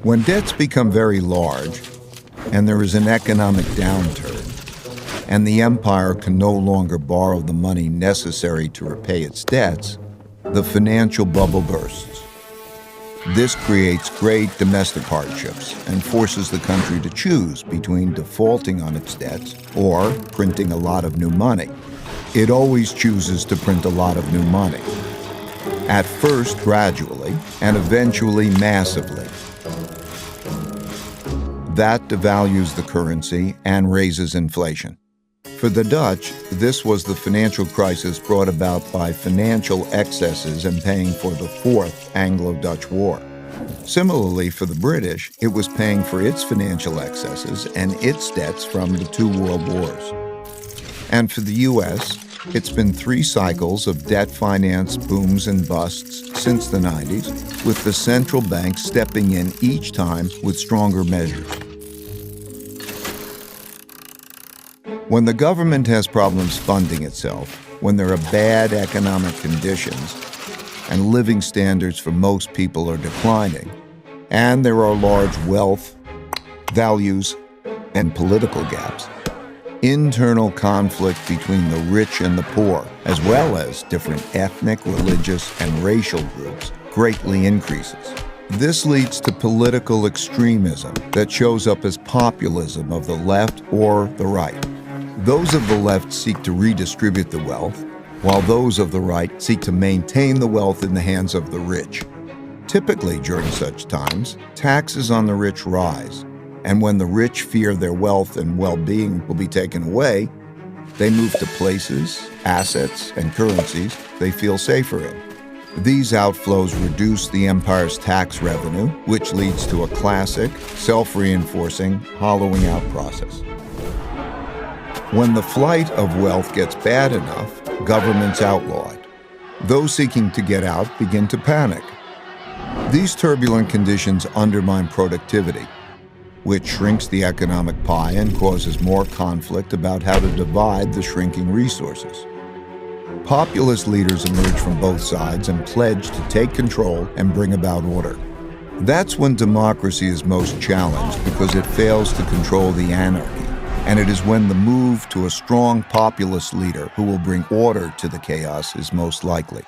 When debts become very large, and there is an economic downturn, and the empire can no longer borrow the money necessary to repay its debts, the financial bubble bursts. This creates great domestic hardships and forces the country to choose between defaulting on its debts or printing a lot of new money. It always chooses to print a lot of new money, at first gradually and eventually massively. That devalues the currency and raises inflation. For the Dutch, this was the financial crisis brought about by financial excesses and paying for the Fourth Anglo-Dutch War. Similarly, for the British, it was paying for its financial excesses and its debts from the two world wars. And for the U.S., it's been 3 cycles of debt finance booms and busts since the 90s, with the central bank stepping in each time with stronger measures. When the government has problems funding itself, when there are bad economic conditions, and living standards for most people are declining, and there are large wealth, values, and political gaps, internal conflict between the rich and the poor, as well as different ethnic, religious, and racial groups, greatly increases. This leads to political extremism that shows up as populism of the left or the right. Those of the left seek to redistribute the wealth, while those of the right seek to maintain the wealth in the hands of the rich. Typically, during such times, taxes on the rich rise, and when the rich fear their wealth and well-being will be taken away, they move to places, assets, and currencies they feel safer in. These outflows reduce the empire's tax revenue, which leads to a classic, self-reinforcing, hollowing out process. When the flight of wealth gets bad enough, governments outlaw it. Those seeking to get out begin to panic. These turbulent conditions undermine productivity, which shrinks the economic pie and causes more conflict about how to divide the shrinking resources. Populist leaders emerge from both sides and pledge to take control and bring about order. That's when democracy is most challenged because it fails to control the anarchy. And it is when the move to a strong populist leader who will bring order to the chaos is most likely.